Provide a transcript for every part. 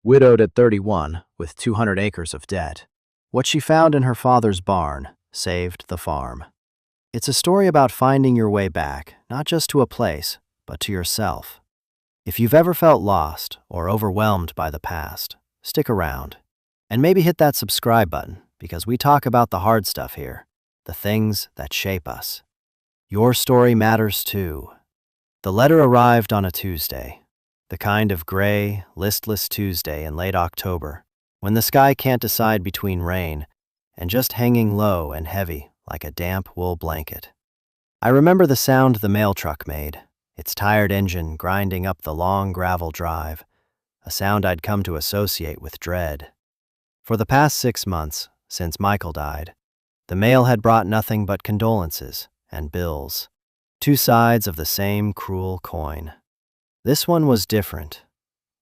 widowed at 31, with 200 acres of debt. What she found in her father's barn saved the farm. It's a story about finding your way back, not just to a place, but to yourself. If you've ever felt lost or overwhelmed by the past, stick around. And maybe hit that subscribe button, because we talk about the hard stuff here, the things that shape us. Your story matters too. The letter arrived on a Tuesday, the kind of gray, listless Tuesday in late October, when the sky can't decide between rain and just hanging low and heavy like a damp wool blanket. I remember the sound the mail truck made, its tired engine grinding up the long gravel drive, a sound I'd come to associate with dread. For the past 6 months, since Michael died, the mail had brought nothing but condolences and bills, two sides of the same cruel coin. This one was different.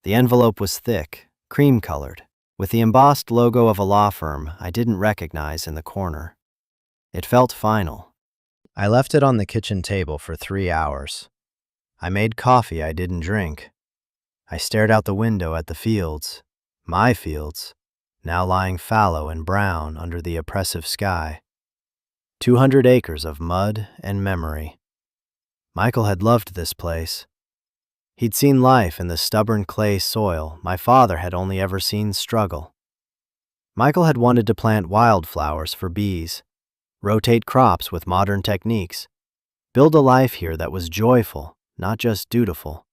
The envelope was thick, cream-colored, with the embossed logo of a law firm I didn't recognize in the corner. It felt final. I left it on the kitchen table for 3 hours. I made coffee I didn't drink. I stared out the window at the fields, my fields, now lying fallow and brown under the oppressive sky. 200 acres of mud and memory. Michael had loved this place. He'd seen life in the stubborn clay soil my father had only ever seen struggle. Michael had wanted to plant wildflowers for bees, rotate crops with modern techniques, build a life here that was joyful, not just dutiful.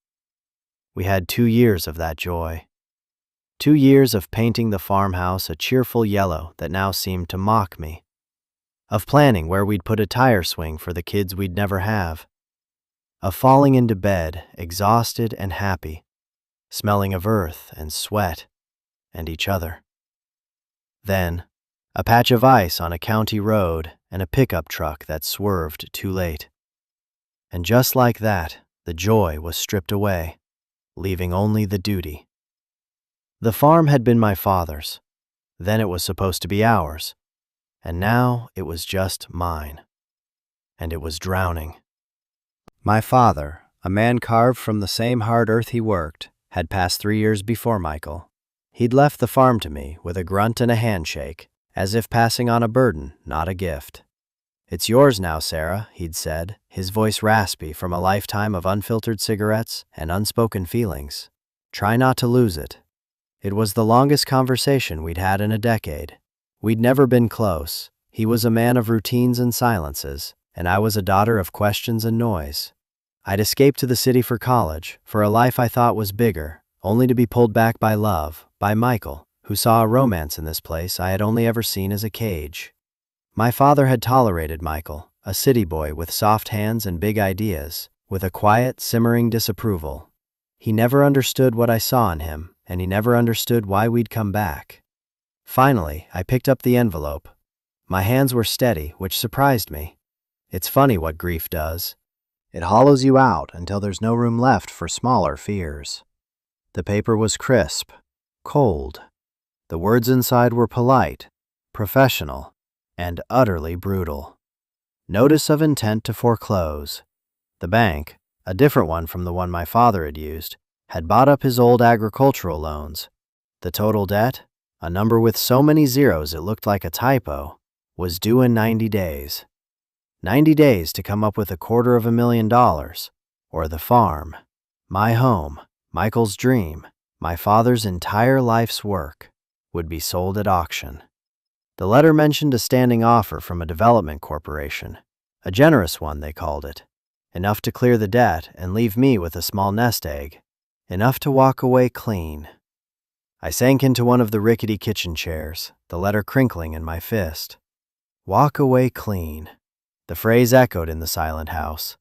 We had 2 years of that joy. 2 years of painting the farmhouse a cheerful yellow that now seemed to mock me. Of planning where we'd put a tire swing for the kids we'd never have. Of falling into bed, exhausted and happy, smelling of earth and sweat and each other. Then, a patch of ice on a county road and a pickup truck that swerved too late. And just like that, the joy was stripped away, leaving only the duty. The farm had been my father's, then it was supposed to be ours, and now it was just mine. And it was drowning. My father, a man carved from the same hard earth he worked, had passed 3 years before Michael. He'd left the farm to me with a grunt and a handshake, as if passing on a burden, not a gift. "It's yours now, Sarah," he'd said, his voice raspy from a lifetime of unfiltered cigarettes and unspoken feelings. "Try not to lose it." It was the longest conversation we'd had in a decade. We'd never been close. He was a man of routines and silences, and I was a daughter of questions and noise. I'd escaped to the city for college, for a life I thought was bigger, only to be pulled back by love, by Michael, who saw a romance in this place I had only ever seen as a cage. My father had tolerated Michael, a city boy with soft hands and big ideas, with a quiet, simmering disapproval. He never understood what I saw in him, and he never understood why we'd come back. Finally, I picked up the envelope. My hands were steady, which surprised me. It's funny what grief does. It hollows you out until there's no room left for smaller fears. The paper was crisp, cold. The words inside were polite, professional, and utterly brutal. Notice of intent to foreclose. The bank, a different one from the one my father had used, had bought up his old agricultural loans. The total debt, a number with so many zeros it looked like a typo, was due in 90 days. 90 days to come up with $250,000, or the farm, my home, Michael's dream, my father's entire life's work, would be sold at auction. The letter mentioned a standing offer from a development corporation, a generous one they called it, enough to clear the debt and leave me with a small nest egg, enough to walk away clean. I sank into one of the rickety kitchen chairs, the letter crinkling in my fist. Walk away clean. The phrase echoed in the silent house,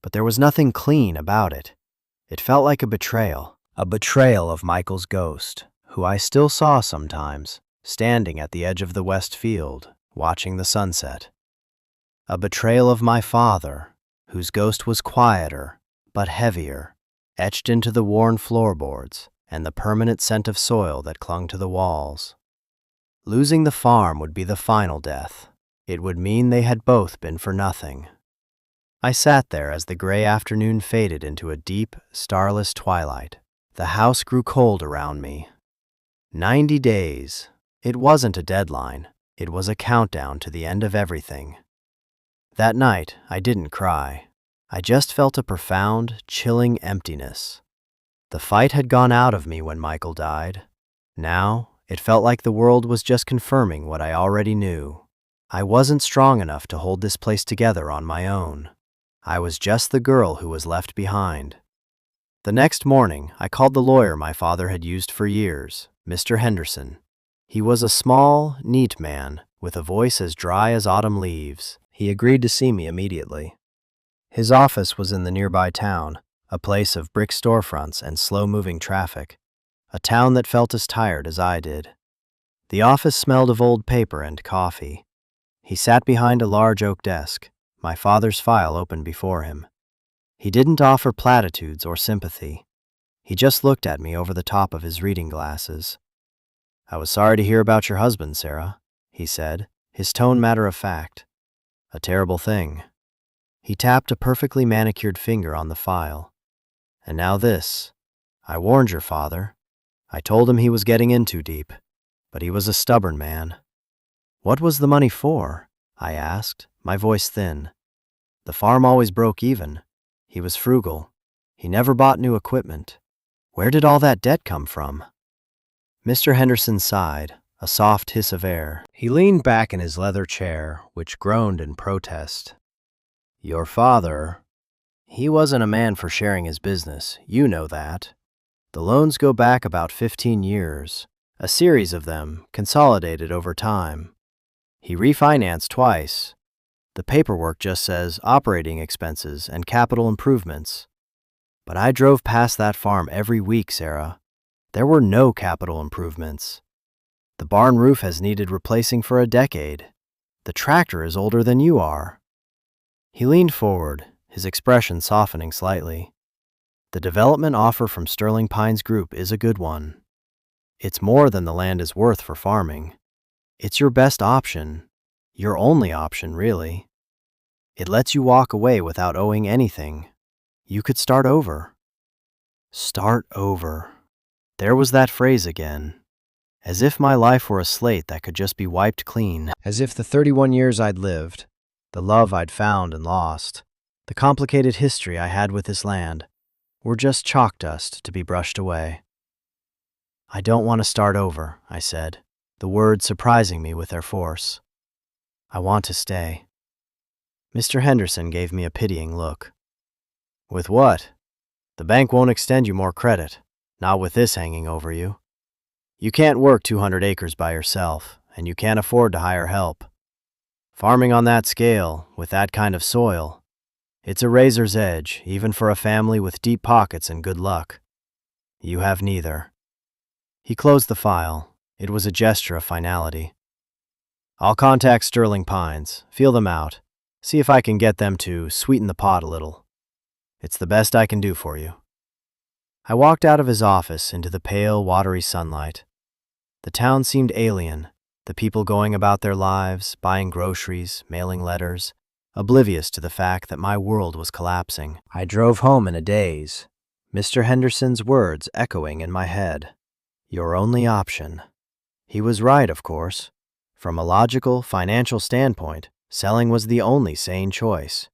but there was nothing clean about it. It felt like a betrayal of Michael's ghost, who I still saw sometimes, standing at the edge of the west field, watching the sunset. A betrayal of my father, whose ghost was quieter, but heavier, etched into the worn floorboards and the permanent scent of soil that clung to the walls. Losing the farm would be the final death. It would mean they had both been for nothing. I sat there as the gray afternoon faded into a deep, starless twilight. The house grew cold around me. 90 days. It wasn't a deadline. It was a countdown to the end of everything. That night, I didn't cry. I just felt a profound, chilling emptiness. The fight had gone out of me when Michael died. Now, it felt like the world was just confirming what I already knew. I wasn't strong enough to hold this place together on my own. I was just the girl who was left behind. The next morning, I called the lawyer my father had used for years, Mr. Henderson. He was a small, neat man, with a voice as dry as autumn leaves. He agreed to see me immediately. His office was in the nearby town, a place of brick storefronts and slow-moving traffic, a town that felt as tired as I did. The office smelled of old paper and coffee. He sat behind a large oak desk, my father's file open before him. He didn't offer platitudes or sympathy. He just looked at me over the top of his reading glasses. "I was sorry to hear about your husband, Sarah," he said, his tone matter-of-fact. "A terrible thing." He tapped a perfectly manicured finger on the file. "And now this. I warned your father. I told him he was getting in too deep, but he was a stubborn man." "What was the money for?" I asked, my voice thin. "The farm always broke even. He was frugal. He never bought new equipment. Where did all that debt come from?" Mr. Henderson sighed, a soft hiss of air. He leaned back in his leather chair, which groaned in protest. "Your father, he wasn't a man for sharing his business, you know that. The loans go back about 15 years, a series of them, consolidated over time. He refinanced twice. The paperwork just says operating expenses and capital improvements. But I drove past that farm every week, Sarah. There were no capital improvements. The barn roof has needed replacing for a decade. The tractor is older than you are." He leaned forward, his expression softening slightly. "The development offer from Sterling Pines Group is a good one. It's more than the land is worth for farming. It's your best option, your only option, really. It lets you walk away without owing anything. You could start over." Start over. There was that phrase again. As if my life were a slate that could just be wiped clean. As if the 31 years I'd lived, the love I'd found and lost, the complicated history I had with this land, were just chalk dust to be brushed away. "I don't want to start over," I said, the words surprising me with their force. "I want to stay." Mr. Henderson gave me a pitying look. "With what? The bank won't extend you more credit, not with this hanging over you. You can't work 200 acres by yourself, and you can't afford to hire help. Farming on that scale, with that kind of soil, it's a razor's edge, even for a family with deep pockets and good luck. You have neither." He closed the file. It was a gesture of finality. "I'll contact Sterling Pines, feel them out, see if I can get them to sweeten the pot a little. It's the best I can do for you." I walked out of his office into the pale, watery sunlight. The town seemed alien, the people going about their lives, buying groceries, mailing letters, oblivious to the fact that my world was collapsing. I drove home in a daze, Mr. Henderson's words echoing in my head. Your only option. He was right, of course. From a logical, financial standpoint, selling was the only sane choice.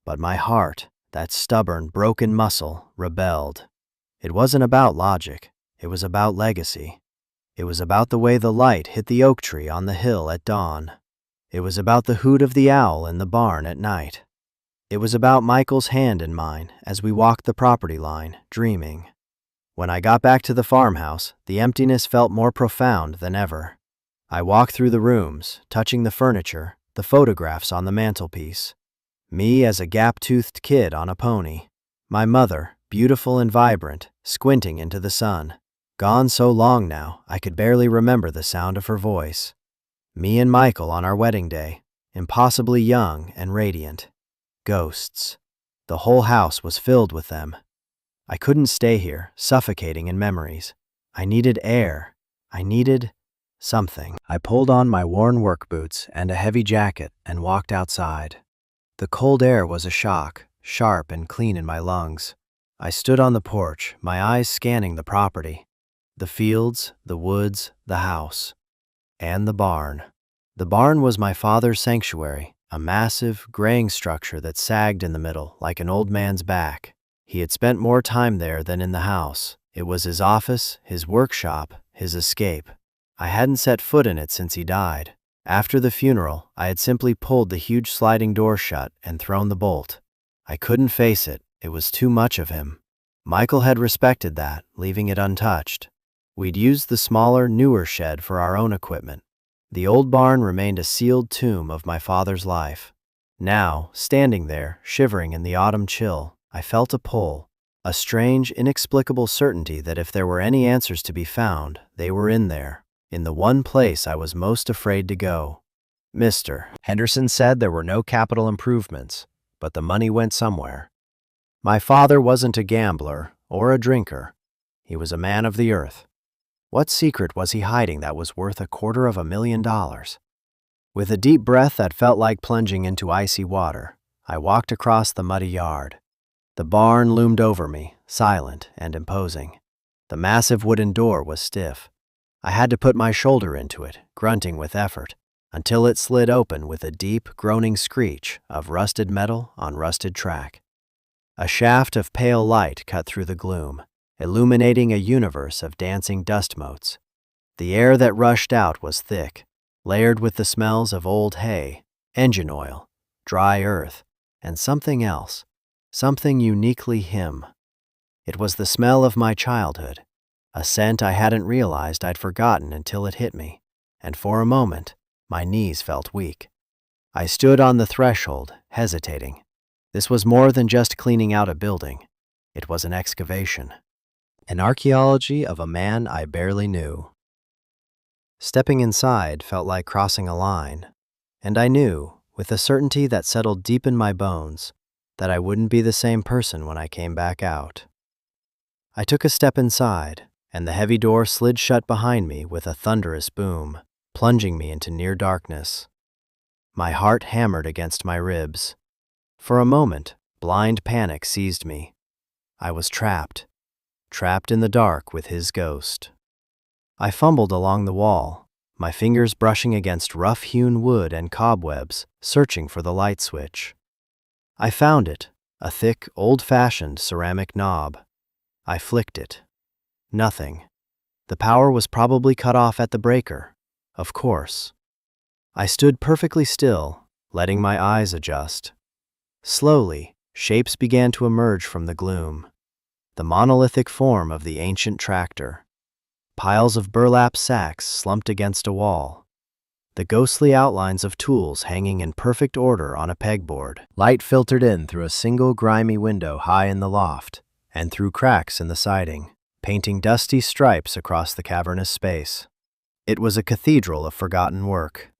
But my heart, that stubborn, broken muscle, rebelled. It wasn't about logic. It was about legacy. It was about the way the light hit the oak tree on the hill at dawn. It was about the hoot of the owl in the barn at night. It was about Michael's hand in mine as we walked the property line, dreaming. When I got back to the farmhouse, the emptiness felt more profound than ever. I walked through the rooms, touching the furniture, the photographs on the mantelpiece. Me as a gap-toothed kid on a pony. My mother, beautiful and vibrant, squinting into the sun. Gone so long now, I could barely remember the sound of her voice. Me and Michael on our wedding day, impossibly young and radiant. Ghosts. The whole house was filled with them. I couldn't stay here, suffocating in memories. I needed air. I needed something. I pulled on my worn work boots and a heavy jacket and walked outside. The cold air was a shock, sharp and clean in my lungs. I stood on the porch, my eyes scanning the property. The fields, the woods, the house, and the barn. The barn was my father's sanctuary, a massive, graying structure that sagged in the middle like an old man's back. He had spent more time there than in the house. It was his office, his workshop, his escape. I hadn't set foot in it since he died. After the funeral, I had simply pulled the huge sliding door shut and thrown the bolt. I couldn't face it. It was too much of him. Michael had respected that, leaving it untouched. We'd used the smaller, newer shed for our own equipment. The old barn remained a sealed tomb of my father's life. Now, standing there, shivering in the autumn chill, I felt a pull, a strange, inexplicable certainty that if there were any answers to be found, they were in there, in the one place I was most afraid to go. Mr. Henderson said there were no capital improvements, but the money went somewhere. My father wasn't a gambler or a drinker. He was a man of the earth. What secret was he hiding that was worth $250,000? With a deep breath that felt like plunging into icy water, I walked across the muddy yard. The barn loomed over me, silent and imposing. The massive wooden door was stiff. I had to put my shoulder into it, grunting with effort, until it slid open with a deep, groaning screech of rusted metal on rusted track. A shaft of pale light cut through the gloom, illuminating a universe of dancing dust motes. The air that rushed out was thick, layered with the smells of old hay, engine oil, dry earth, and something else, something uniquely him. It was the smell of my childhood, a scent I hadn't realized I'd forgotten until it hit me, and for a moment, my knees felt weak. I stood on the threshold, hesitating. This was more than just cleaning out a building. It was an excavation. An archaeology of a man I barely knew. Stepping inside felt like crossing a line, and I knew, with a certainty that settled deep in my bones, that I wouldn't be the same person when I came back out. I took a step inside, and the heavy door slid shut behind me with a thunderous boom, plunging me into near darkness. My heart hammered against my ribs. For a moment, blind panic seized me. I was trapped in the dark with his ghost. I fumbled along the wall, my fingers brushing against rough-hewn wood and cobwebs, searching for the light switch. I found it, a thick, old-fashioned ceramic knob. I flicked it. Nothing. The power was probably cut off at the breaker, of course. I stood perfectly still, letting my eyes adjust. Slowly, shapes began to emerge from the gloom. The monolithic form of the ancient tractor. Piles of burlap sacks slumped against a wall. The ghostly outlines of tools hanging in perfect order on a pegboard. Light filtered in through a single grimy window high in the loft, and through cracks in the siding, painting dusty stripes across the cavernous space. It was a cathedral of forgotten work.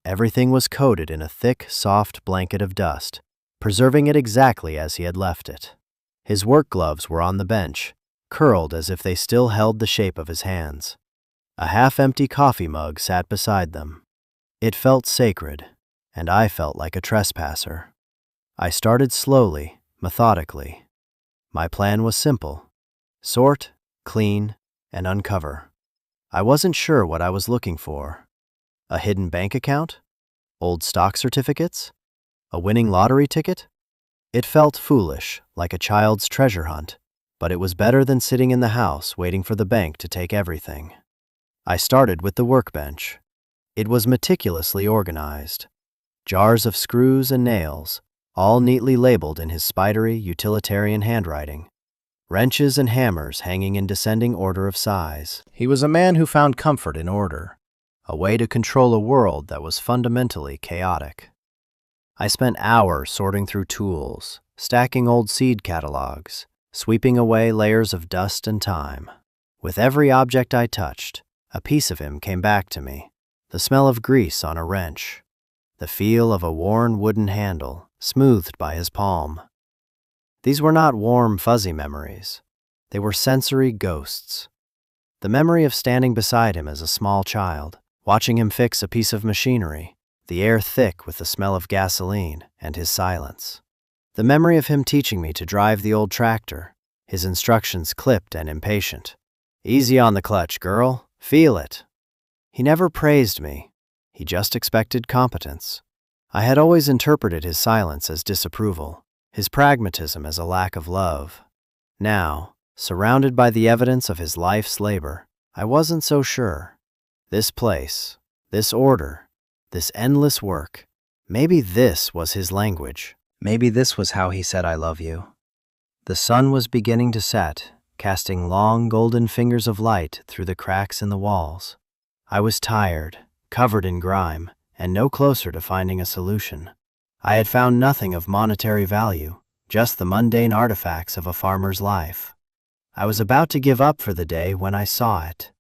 Everything was coated in a thick, soft blanket of dust, preserving it exactly as he had left it. His work gloves were on the bench, curled as if they still held the shape of his hands. A half-empty coffee mug sat beside them. It felt sacred, and I felt like a trespasser. I started slowly, methodically. My plan was simple: sort, clean, and uncover. I wasn't sure what I was looking for. A hidden bank account? Old stock certificates? A winning lottery ticket? It felt foolish, like a child's treasure hunt, but it was better than sitting in the house waiting for the bank to take everything. I started with the workbench. It was meticulously organized. Jars of screws and nails, all neatly labeled in his spidery, utilitarian handwriting. Wrenches and hammers hanging in descending order of size. He was a man who found comfort in order, a way to control a world that was fundamentally chaotic. I spent hours sorting through tools, stacking old seed catalogs, sweeping away layers of dust and time. With every object I touched, a piece of him came back to me. The smell of grease on a wrench, the feel of a worn wooden handle, smoothed by his palm. These were not warm, fuzzy memories. They were sensory ghosts. The memory of standing beside him as a small child, watching him fix a piece of machinery, the air thick with the smell of gasoline, and his silence. The memory of him teaching me to drive the old tractor, his instructions clipped and impatient. Easy on the clutch, girl. Feel it. He never praised me. He just expected competence. I had always interpreted his silence as disapproval, his pragmatism as a lack of love. Now, surrounded by the evidence of his life's labor, I wasn't so sure. This place, this order, this endless work, maybe this was his language. Maybe this was how he said I love you. The sun was beginning to set, casting long golden fingers of light through the cracks in the walls. I was tired, covered in grime, and no closer to finding a solution. I had found nothing of monetary value, just the mundane artifacts of a farmer's life. I was about to give up for the day when I saw it.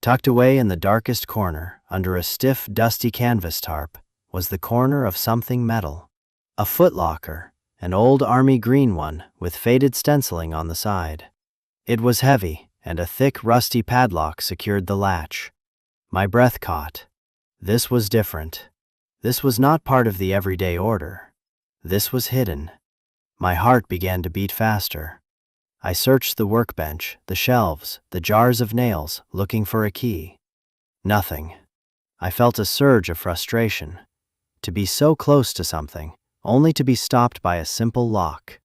Tucked away in the darkest corner, under a stiff, dusty canvas tarp, was the corner of something metal. A footlocker, an old army green one with faded stenciling on the side. It was heavy, and a thick, rusty padlock secured the latch. My breath caught. This was different. This was not part of the everyday order. This was hidden. My heart began to beat faster. I searched the workbench, the shelves, the jars of nails, looking for a key. Nothing. I felt a surge of frustration. To be so close to something, only to be stopped by a simple lock.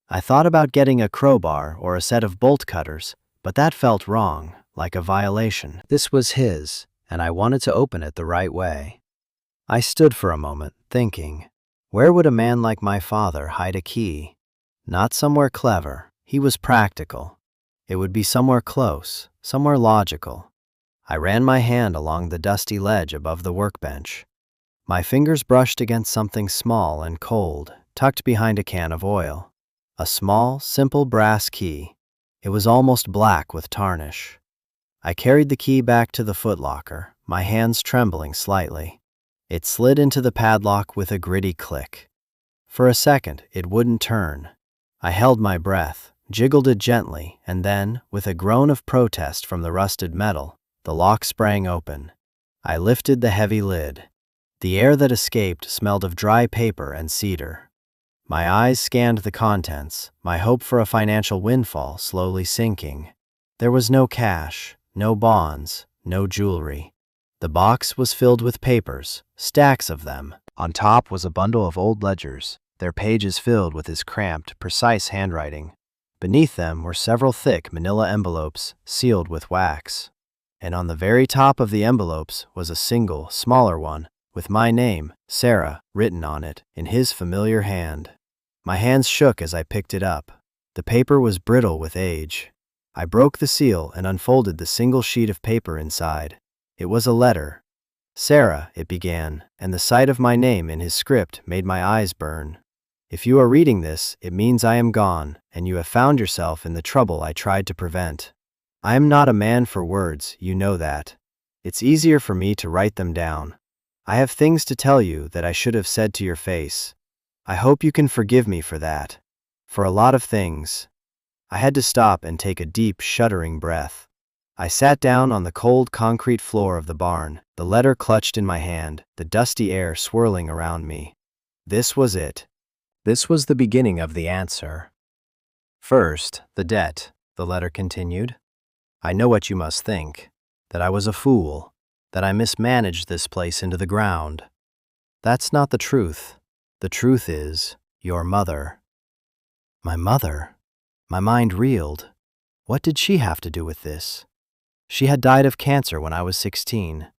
I thought about getting a crowbar or a set of bolt cutters, but that felt wrong, like a violation. This was his, and I wanted to open it the right way. I stood for a moment, thinking, where would a man like my father hide a key? Not somewhere clever. He was practical. It would be somewhere close, somewhere logical. I ran my hand along the dusty ledge above the workbench. My fingers brushed against something small and cold, tucked behind a can of oil. A small, simple brass key. It was almost black with tarnish. I carried the key back to the footlocker, my hands trembling slightly. It slid into the padlock with a gritty click. For a second, it wouldn't turn. I held my breath, jiggled it gently, and then, with a groan of protest from the rusted metal, the lock sprang open. I lifted the heavy lid. The air that escaped smelled of dry paper and cedar. My eyes scanned the contents, my hope for a financial windfall slowly sinking. There was no cash, no bonds, no jewelry. The box was filled with papers, stacks of them. On top was a bundle of old ledgers, their pages filled with his cramped, precise handwriting. Beneath them were several thick manila envelopes sealed with wax. And on the very top of the envelopes was a single, smaller one, with my name, Sarah, written on it, in his familiar hand. My hands shook as I picked it up. The paper was brittle with age. I broke the seal and unfolded the single sheet of paper inside. It was a letter. Sarah, it began, and the sight of my name in his script made my eyes burn. If you are reading this, it means I am gone, and you have found yourself in the trouble I tried to prevent. I am not a man for words, you know that. It's easier for me to write them down. I have things to tell you that I should have said to your face. I hope you can forgive me for that. For a lot of things. I had to stop and take a deep, shuddering breath. I sat down on the cold concrete floor of the barn, the letter clutched in my hand, the dusty air swirling around me. This was it. This was the beginning of the answer. First, the debt, the letter continued. I know what you must think, that I was a fool, that I mismanaged this place into the ground. That's not the truth. The truth is, your mother. My mother? My mind reeled. What did she have to do with this? She had died of cancer when I was 16.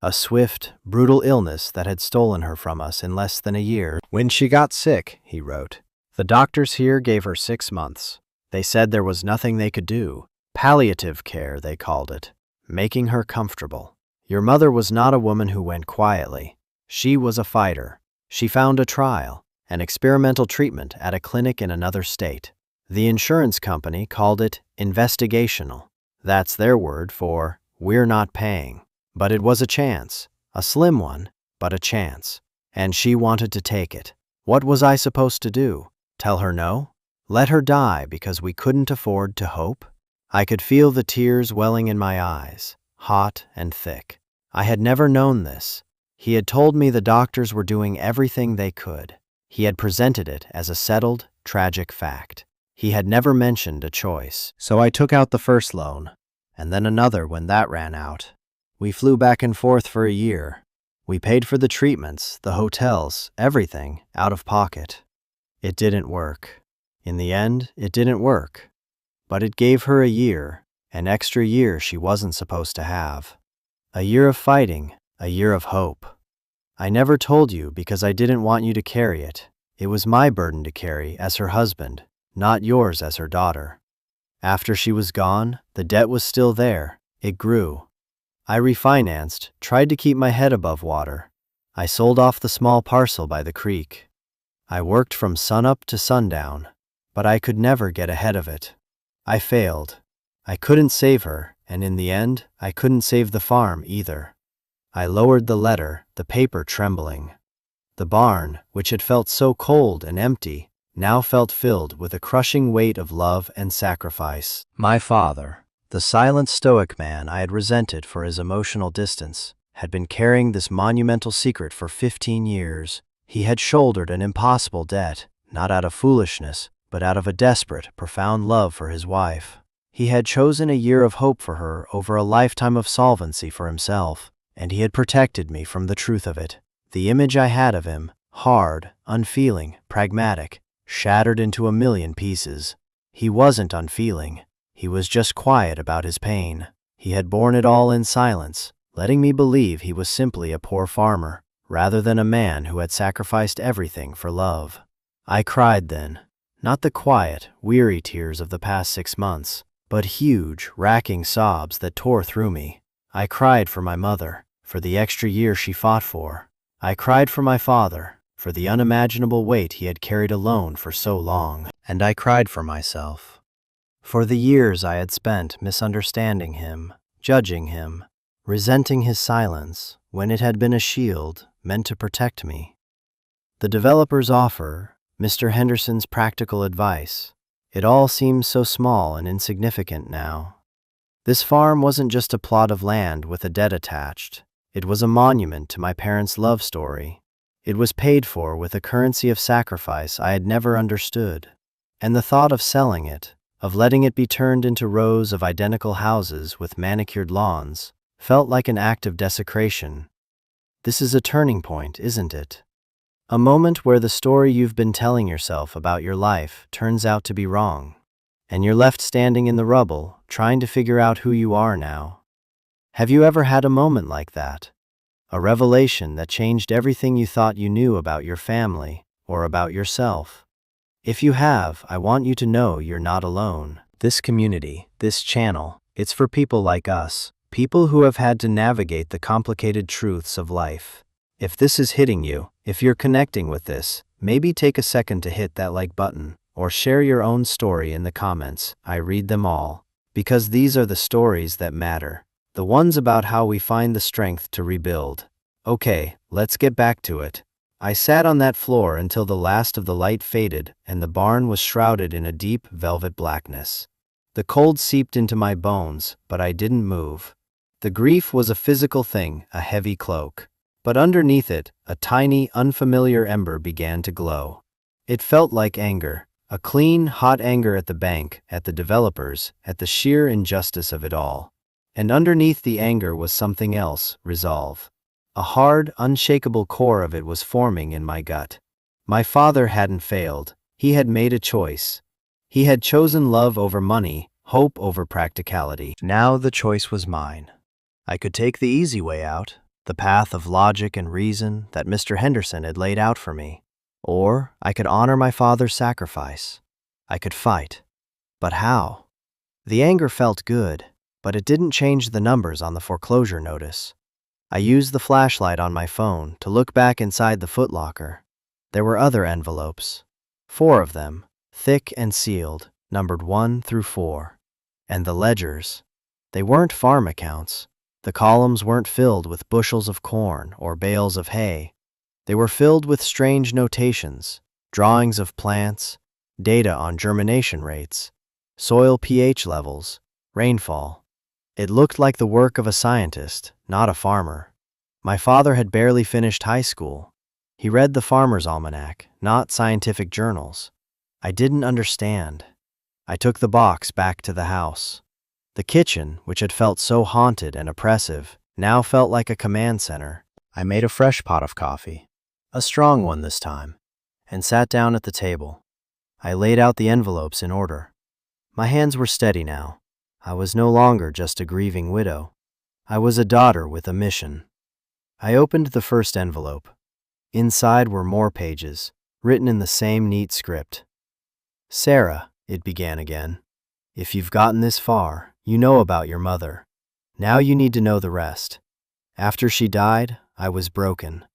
A swift, brutal illness that had stolen her from us in less than a year. When she got sick, he wrote, the doctors here gave her 6 months. They said there was nothing they could do. Palliative care, they called it. Making her comfortable. Your mother was not a woman who went quietly. She was a fighter. She found a trial, an experimental treatment at a clinic in another state. The insurance company called it investigational. That's their word for, we're not paying. But it was a chance, a slim one, but a chance. And she wanted to take it. What was I supposed to do? Tell her no? Let her die because we couldn't afford to hope? I could feel the tears welling in my eyes, hot and thick. I had never known this. He had told me the doctors were doing everything they could. He had presented it as a settled, tragic fact. He had never mentioned a choice. So I took out the first loan. and then another when that ran out. We flew back and forth for a year. We paid for the treatments, the hotels, everything, out of pocket. It didn't work. In the end, it didn't work. But it gave her a year, an extra year she wasn't supposed to have. A year of fighting, a year of hope. I never told you because I didn't want you to carry it. It was my burden to carry as her husband, not yours as her daughter. After she was gone, the debt was still there. It grew. I refinanced, tried to keep my head above water. I sold off the small parcel by the creek. I worked from sunup to sundown, but I could never get ahead of it. I failed. I couldn't save her, and in the end, I couldn't save the farm either. I lowered the letter, the paper trembling. The barn, which had felt so cold and empty, now felt filled with a crushing weight of love and sacrifice. My father, the silent stoic man I had resented for his emotional distance, had been carrying this monumental secret for 15 years. He had shouldered an impossible debt, not out of foolishness, but out of a desperate, profound love for his wife. He had chosen a year of hope for her over a lifetime of solvency for himself, and he had protected me from the truth of it. The image I had of him, hard, unfeeling, pragmatic, shattered into a million pieces. He wasn't unfeeling. He was just quiet about his pain. He had borne it all in silence, letting me believe he was simply a poor farmer, rather than a man who had sacrificed everything for love. I cried then, not the quiet, weary tears of the past 6 months, but huge, racking sobs that tore through me. I cried for my mother, for the extra year she fought for. I cried for my father, for the unimaginable weight he had carried alone for so long. And I cried for myself, for the years I had spent misunderstanding him, judging him, resenting his silence when it had been a shield meant to protect me. The developer's offer, Mr. Henderson's practical advice, it all seems so small and insignificant now. This farm wasn't just a plot of land with a debt attached. It was a monument to my parents' love story. It was paid for with a currency of sacrifice I had never understood. And the thought of selling it, of letting it be turned into rows of identical houses with manicured lawns, felt like an act of desecration. This is a turning point, isn't it? A moment where the story you've been telling yourself about your life turns out to be wrong, and you're left standing in the rubble, trying to figure out who you are now. Have you ever had a moment like that? A revelation that changed everything you thought you knew about your family or about yourself? If you have, I want you to know you're not alone. This community, this channel, it's for people like us, people who have had to navigate the complicated truths of life. If this is hitting you, if you're connecting with this, maybe take a second to hit that like button, or share your own story in the comments. I read them all, because these are the stories that matter. The ones about how we find the strength to rebuild. Okay, let's get back to it. I sat on that floor until the last of the light faded and the barn was shrouded in a deep velvet blackness. The cold seeped into my bones, but I didn't move. The grief was a physical thing, a heavy cloak. But underneath it, a tiny, unfamiliar ember began to glow. It felt like anger, a clean, hot anger at the bank, at the developers, at the sheer injustice of it all. And underneath the anger was something else, resolve. A hard, unshakable core of it was forming in my gut. My father hadn't failed. He had made a choice. He had chosen love over money, hope over practicality. Now the choice was mine. I could take the easy way out, the path of logic and reason that Mr. Henderson had laid out for me. Or I could honor my father's sacrifice. I could fight. But how? The anger felt good, but it didn't change the numbers on the foreclosure notice. I used the flashlight on my phone to look back inside the footlocker. There were other envelopes. 4 of them, thick and sealed, numbered 1 through 4. And the ledgers. They weren't farm accounts. The columns weren't filled with bushels of corn or bales of hay. They were filled with strange notations, drawings of plants, data on germination rates, soil pH levels, rainfall. It looked like the work of a scientist, not a farmer. My father had barely finished high school. He read the Farmer's Almanac, not scientific journals. I didn't understand. I took the box back to the house. The kitchen, which had felt so haunted and oppressive, now felt like a command center. I made a fresh pot of coffee, a strong one this time, and sat down at the table. I laid out the envelopes in order. My hands were steady now. I was no longer just a grieving widow. I was a daughter with a mission. I opened the first envelope. Inside were more pages, written in the same neat script. "Sarah," it began again, "if you've gotten this far, you know about your mother. Now you need to know the rest. After she died, I was broken.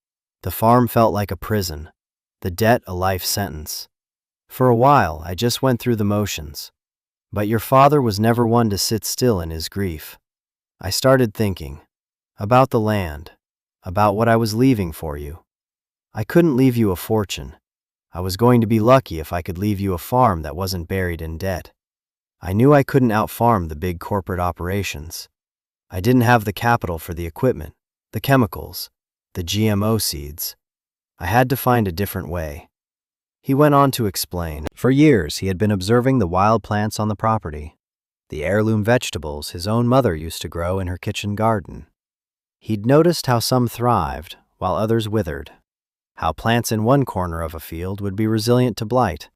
The farm felt like a prison, the debt a life sentence. For a while, I just went through the motions. But your father was never one to sit still in his grief. I started thinking about the land, about what I was leaving for you. I couldn't leave you a fortune. I was going to be lucky if I could leave you a farm that wasn't buried in debt. I knew I couldn't outfarm the big corporate operations. I didn't have the capital for the equipment, the chemicals, the GMO seeds. I had to find a different way." He went on to explain. For years, he had been observing the wild plants on the property, the heirloom vegetables his own mother used to grow in her kitchen garden. He'd noticed how some thrived while others withered, how plants in one corner of a field would be resilient to blight,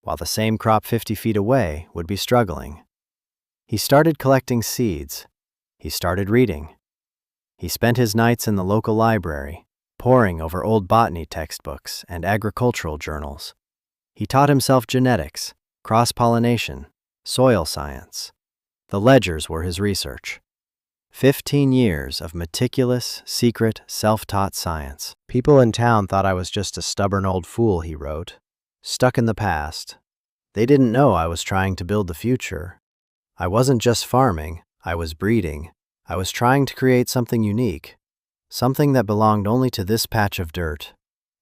while the same crop 50 feet away would be struggling. He started collecting seeds. He started reading. He spent his nights in the local library, poring over old botany textbooks and agricultural journals. He taught himself genetics, cross-pollination, soil science. The ledgers were his research. 15 years of meticulous, secret, self-taught science. People in town thought I was just a stubborn old fool, he wrote, stuck in the past. They didn't know I was trying to build the future. I wasn't just farming, I was breeding. I was trying to create something unique, something that belonged only to this patch of dirt.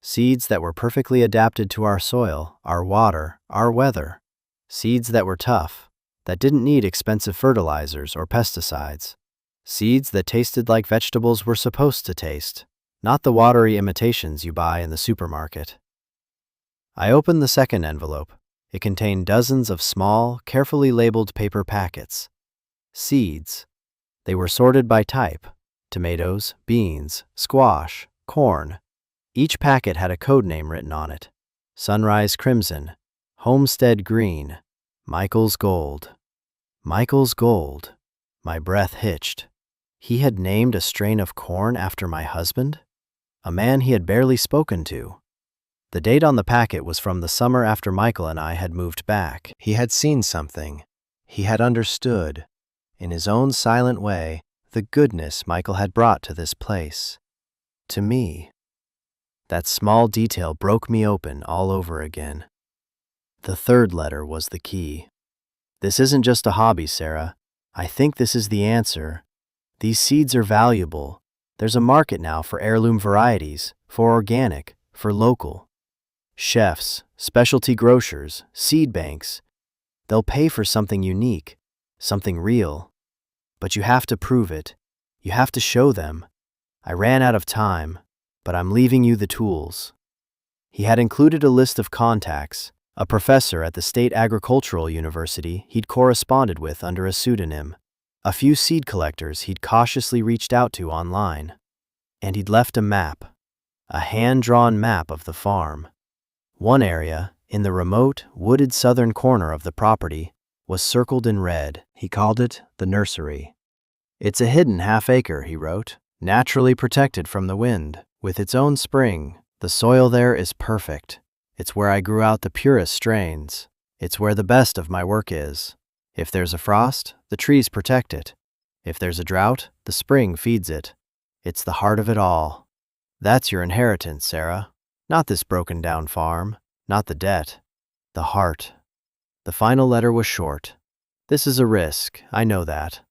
Seeds that were perfectly adapted to our soil, our water, our weather. Seeds that were tough, that didn't need expensive fertilizers or pesticides. Seeds that tasted like vegetables were supposed to taste, not the watery imitations you buy in the supermarket. I opened the second envelope. It contained dozens of small, carefully labeled paper packets. Seeds. They were sorted by type: tomatoes, beans, squash, corn. Each packet had a code name written on it: Sunrise Crimson, Homestead Green, Michael's Gold. Michael's Gold. My breath hitched. He had named a strain of corn after my husband, a man he had barely spoken to. The date on the packet was from the summer after Michael and I had moved back. He had seen something. He had understood, in his own silent way, the goodness Michael had brought to this place. To me. That small detail broke me open all over again. The third letter was the key. "This isn't just a hobby, Sarah. I think this is the answer. These seeds are valuable. There's a market now for heirloom varieties, for organic, for local. Chefs, specialty grocers, seed banks. They'll pay for something unique, something real. But you have to prove it. You have to show them. I ran out of time, but I'm leaving you the tools." He had included a list of contacts, a professor at the State Agricultural University he'd corresponded with under a pseudonym, a few seed collectors he'd cautiously reached out to online. And he'd left a map, a hand-drawn map of the farm. One area, in the remote, wooded southern corner of the property, was circled in red. He called it the nursery. "It's a hidden half-acre," he wrote, "naturally protected from the wind, with its own spring. The soil there is perfect. It's where I grew out the purest strains. It's where the best of my work is. If there's a frost, the trees protect it. If there's a drought, the spring feeds it. It's the heart of it all. That's your inheritance, Sarah. Not this broken-down farm, not the debt. The heart." The final letter was short. "This is a risk, I know that.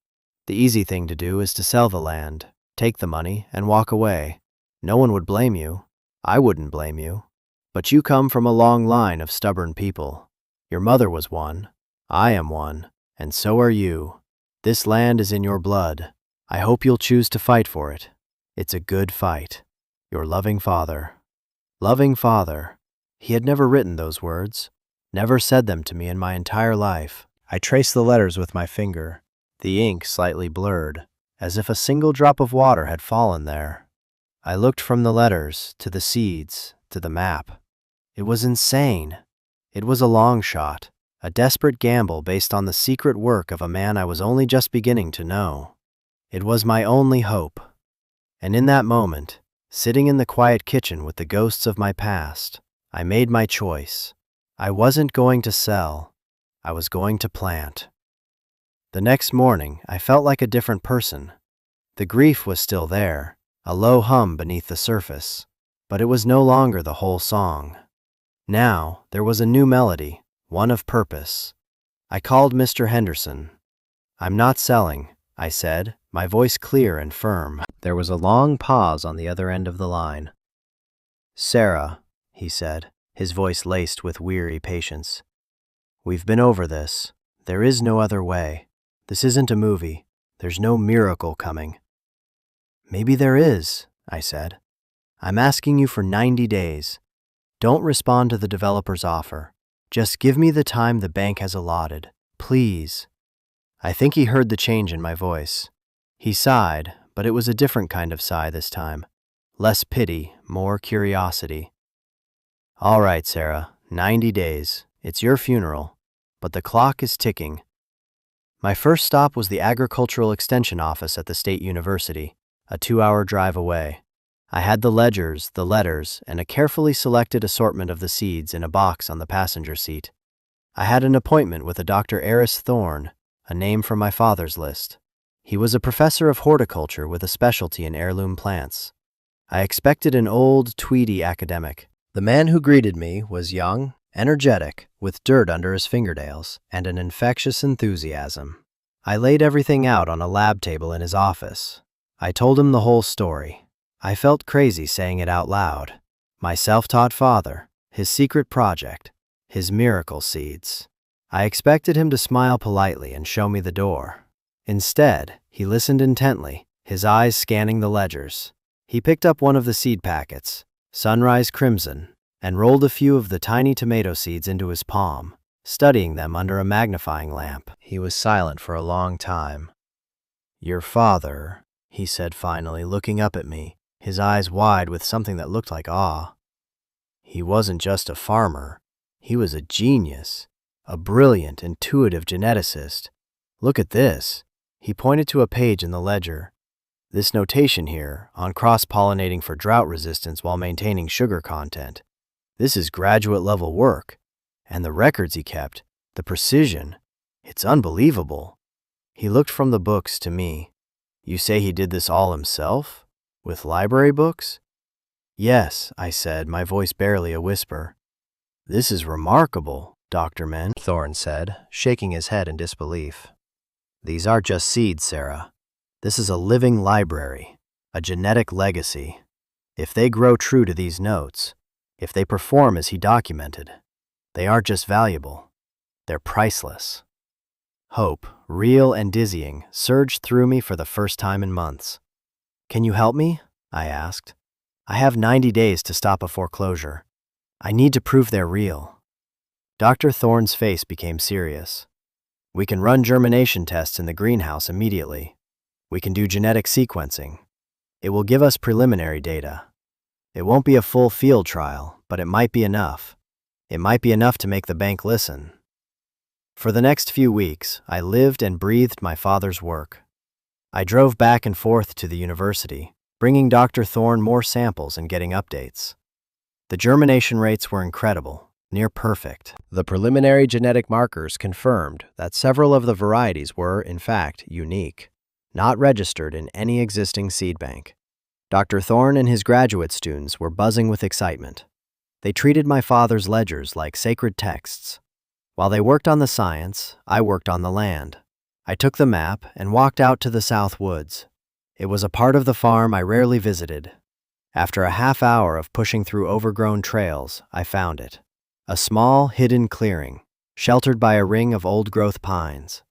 The easy thing to do is to sell the land, take the money, and walk away. No one would blame you. I wouldn't blame you. But you come from a long line of stubborn people. Your mother was one. I am one. And so are you. This land is in your blood. I hope you'll choose to fight for it. It's a good fight. Your loving father." Loving father. He had never written those words, never said them to me in my entire life. I traced the letters with my finger. the ink slightly blurred, as if a single drop of water had fallen there. I looked from the letters to the seeds to the map. It was insane. It was a long shot, a desperate gamble based on the secret work of a man I was only just beginning to know. It was my only hope. And in that moment, sitting in the quiet kitchen with the ghosts of my past, I made my choice. I wasn't going to sell. I was going to plant. The next morning, I felt like a different person. The grief was still there, a low hum beneath the surface, but it was no longer the whole song. Now, there was a new melody, one of purpose. I called Mr. Henderson. "I'm not selling," I said, my voice clear and firm. There was a long pause on the other end of the line. "Sarah," he said, his voice laced with weary patience. "We've been over this. There is no other way. This isn't a movie. There's no miracle coming." "Maybe there is," I said. "I'm asking you for 90 days. Don't respond to the developer's offer. Just give me the time the bank has allotted. Please." I think he heard the change in my voice. He sighed, but it was a different kind of sigh this time. Less pity, more curiosity. "All right, Sarah, 90 days. It's your funeral. But the clock is ticking." My first stop was the Agricultural Extension Office at the State University, a 2-hour drive away. I had the ledgers, the letters, and a carefully selected assortment of the seeds in a box on the passenger seat. I had an appointment with a Dr. Eris Thorne, a name from my father's list. He was a professor of horticulture with a specialty in heirloom plants. I expected an old, tweedy academic. The man who greeted me was young, energetic, with dirt under his fingernails, and an infectious enthusiasm. I laid everything out on a lab table in his office. I told him the whole story. I felt crazy saying it out loud. My self-taught father, his secret project, his miracle seeds. I expected him to smile politely and show me the door. Instead, he listened intently, his eyes scanning the ledgers. He picked up one of the seed packets, Sunrise Crimson, and rolled a few of the tiny tomato seeds into his palm, studying them under a magnifying lamp. He was silent for a long time. "Your father," he said finally, looking up at me, his eyes wide with something that looked like awe. "He wasn't just a farmer. He was a genius, a brilliant, intuitive geneticist. Look at this." He pointed to a page in the ledger. "This notation here, on cross-pollinating for drought resistance while maintaining sugar content. This is graduate-level work. And the records he kept, the precision, it's unbelievable." He looked from the books to me. "You say he did this all himself? With library books?" "Yes," I said, my voice barely a whisper. "This is remarkable, Dr. Men," Thorne said, shaking his head in disbelief. "These aren't just seeds, Sarah. This is a living library, a genetic legacy. If they grow true to these notes, if they perform as he documented, they aren't just valuable, they're priceless." Hope, real and dizzying, surged through me for the first time in months. "Can you help me?" I asked. "I have 90 days to stop a foreclosure. I need to prove they're real." Dr. Thorne's face became serious. "We can run germination tests in the greenhouse immediately. We can do genetic sequencing. It will give us preliminary data. It won't be a full field trial, but it might be enough. It might be enough to make the bank listen." For the next few weeks, I lived and breathed my father's work. I drove back and forth to the university, bringing Dr. Thorne more samples and getting updates. The germination rates were incredible, near perfect. The preliminary genetic markers confirmed that several of the varieties were, in fact, unique, not registered in any existing seed bank. Dr. Thorne and his graduate students were buzzing with excitement. They treated my father's ledgers like sacred texts. While they worked on the science, I worked on the land. I took the map and walked out to the South Woods. It was a part of the farm I rarely visited. After a half hour of pushing through overgrown trails, I found it. A small, hidden clearing, sheltered by a ring of old-growth pines.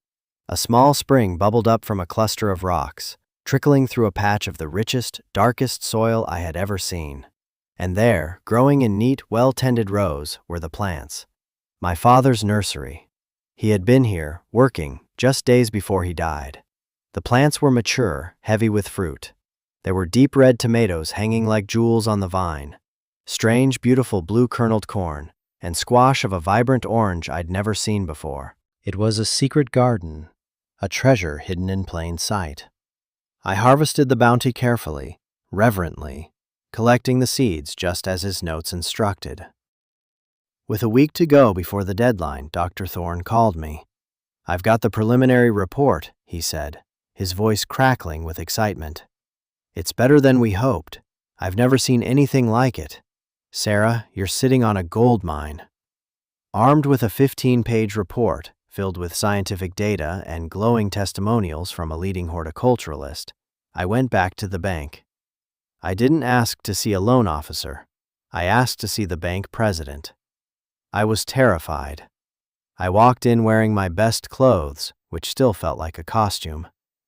A small spring bubbled up from a cluster of rocks, trickling through a patch of the richest, darkest soil I had ever seen. And there, growing in neat, well-tended rows, were the plants. My father's nursery. He had been here, working, just days before he died. The plants were mature, heavy with fruit. There were deep red tomatoes hanging like jewels on the vine, strange, beautiful blue-kerneled corn, and squash of a vibrant orange I'd never seen before. It was a secret garden, a treasure hidden in plain sight. I harvested the bounty carefully, reverently, collecting the seeds just as his notes instructed. With a week to go before the deadline, Dr. Thorne called me. "I've got the preliminary report," he said, his voice crackling with excitement. "It's better than we hoped. I've never seen anything like it. Sarah, you're sitting on a gold mine." Armed with a 15-page report filled with scientific data and glowing testimonials from a leading horticulturalist, I went back to the bank. I didn't ask to see a loan officer. I asked to see the bank president. I was terrified. I walked in wearing my best clothes, which still felt like a costume,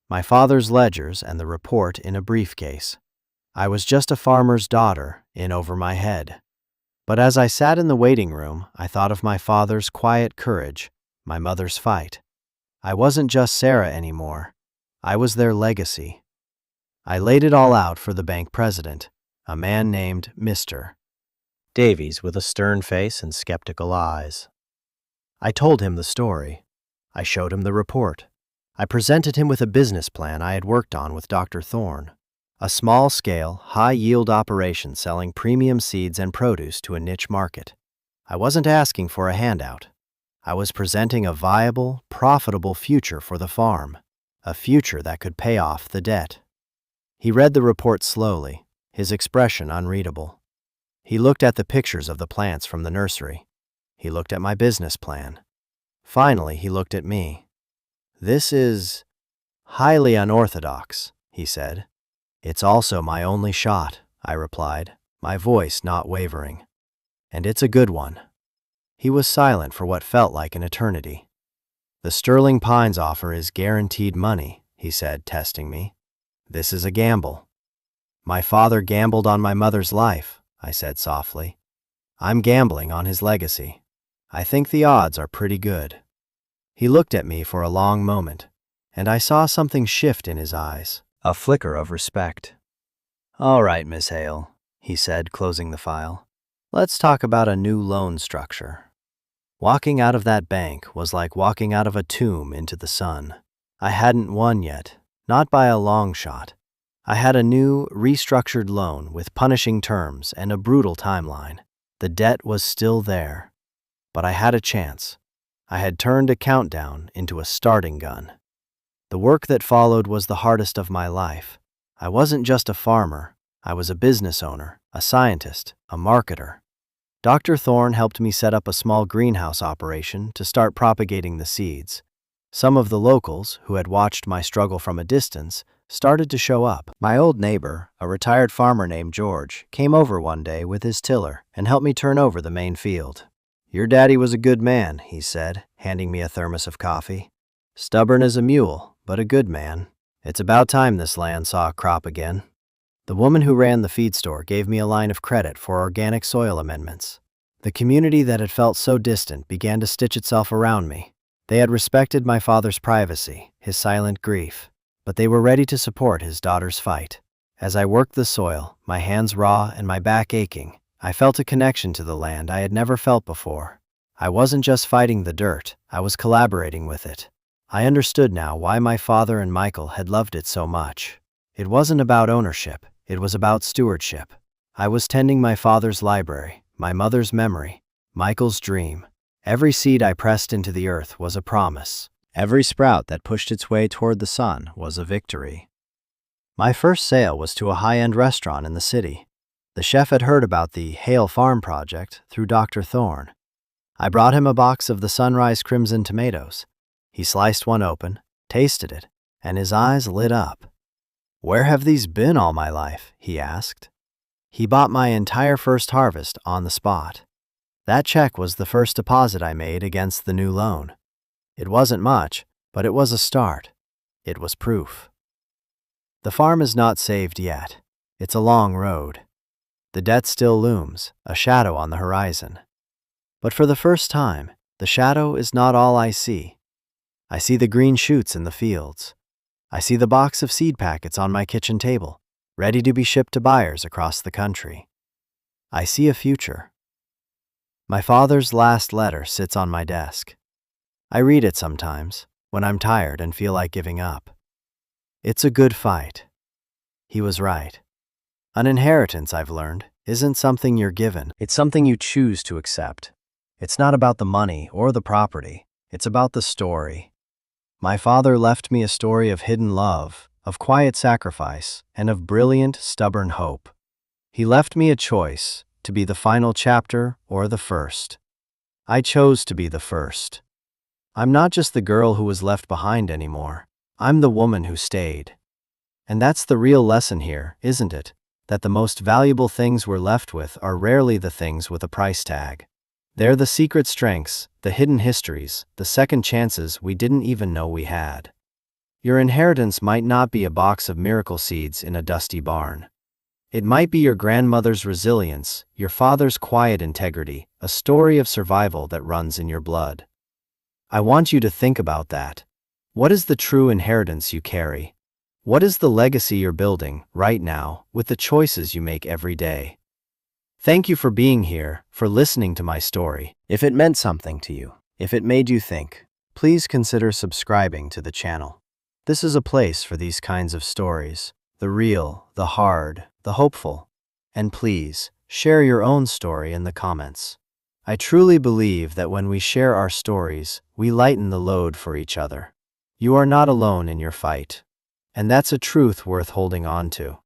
my father's ledgers and the report in a briefcase. I was just a farmer's daughter in over my head. But as I sat in the waiting room, I thought of my father's quiet courage, my mother's fight. I wasn't just Sarah anymore. I was their legacy. I laid it all out for the bank president, a man named Mr. Davies with a stern face and skeptical eyes. I told him the story. I showed him the report. I presented him with a business plan I had worked on with Dr. Thorne, a small-scale, high-yield operation selling premium seeds and produce to a niche market. I wasn't asking for a handout. I was presenting a viable, profitable future for the farm, a future that could pay off the debt. He read the report slowly, his expression unreadable. He looked at the pictures of the plants from the nursery. He looked at my business plan. Finally, he looked at me. "This is highly unorthodox," he said. "It's also my only shot," I replied, my voice not wavering. "And it's a good one." He was silent for what felt like an eternity. "The Sterling Pines offer is guaranteed money," he said, testing me. "This is a gamble." "My father gambled on my mother's life," I said softly. "I'm gambling on his legacy. I think the odds are pretty good." He looked at me for a long moment, and I saw something shift in his eyes, a flicker of respect. "All right, Miss Hale," he said, closing the file. "Let's talk about a new loan structure." Walking out of that bank was like walking out of a tomb into the sun. I hadn't won yet, not by a long shot. I had a new, restructured loan with punishing terms and a brutal timeline. The debt was still there. But I had a chance. I had turned a countdown into a starting gun. The work that followed was the hardest of my life. I wasn't just a farmer. I was a business owner, a scientist, a marketer. Dr. Thorne helped me set up a small greenhouse operation to start propagating the seeds. Some of the locals, who had watched my struggle from a distance, started to show up. My old neighbor, a retired farmer named George, came over one day with his tiller and helped me turn over the main field. "Your daddy was a good man," he said, handing me a thermos of coffee. "Stubborn as a mule, but a good man. It's about time this land saw a crop again." The woman who ran the feed store gave me a line of credit for organic soil amendments. The community that had felt so distant began to stitch itself around me. They had respected my father's privacy, his silent grief, but they were ready to support his daughter's fight. As I worked the soil, my hands raw and my back aching, I felt a connection to the land I had never felt before. I wasn't just fighting the dirt, I was collaborating with it. I understood now why my father and Michael had loved it so much. It wasn't about ownership, it was about stewardship. I was tending my father's library, my mother's memory, Michael's dream. Every seed I pressed into the earth was a promise. Every sprout that pushed its way toward the sun was a victory. My first sale was to a high-end restaurant in the city. The chef had heard about the Hale Farm project through Dr. Thorne. I brought him a box of the Sunrise Crimson tomatoes. He sliced one open, tasted it, and his eyes lit up. "Where have these been all my life?" he asked. He bought my entire first harvest on the spot. That check was the first deposit I made against the new loan. It wasn't much, but it was a start. It was proof. The farm is not saved yet. It's a long road. The debt still looms, a shadow on the horizon. But for the first time, the shadow is not all I see. I see the green shoots in the fields. I see the box of seed packets on my kitchen table, ready to be shipped to buyers across the country. I see a future. My father's last letter sits on my desk. I read it sometimes, when I'm tired and feel like giving up. It's a good fight. He was right. An inheritance, I've learned, isn't something you're given. It's something you choose to accept. It's not about the money or the property. It's about the story. My father left me a story of hidden love, of quiet sacrifice, and of brilliant, stubborn hope. He left me a choice, to be the final chapter or the first. I chose to be the first. I'm not just the girl who was left behind anymore. I'm the woman who stayed. And that's the real lesson here, isn't it? That the most valuable things we're left with are rarely the things with a price tag. They're the secret strengths, the hidden histories, the second chances we didn't even know we had. Your inheritance might not be a box of miracle seeds in a dusty barn. It might be your grandmother's resilience, your father's quiet integrity, a story of survival that runs in your blood. I want you to think about that. What is the true inheritance you carry? What is the legacy you're building, right now, with the choices you make every day? Thank you for being here, for listening to my story. If it meant something to you, if it made you think, please consider subscribing to the channel. This is a place for these kinds of stories, the real, the hard, the hopeful. And please, share your own story in the comments. I truly believe that when we share our stories, we lighten the load for each other. You are not alone in your fight. And that's a truth worth holding on to.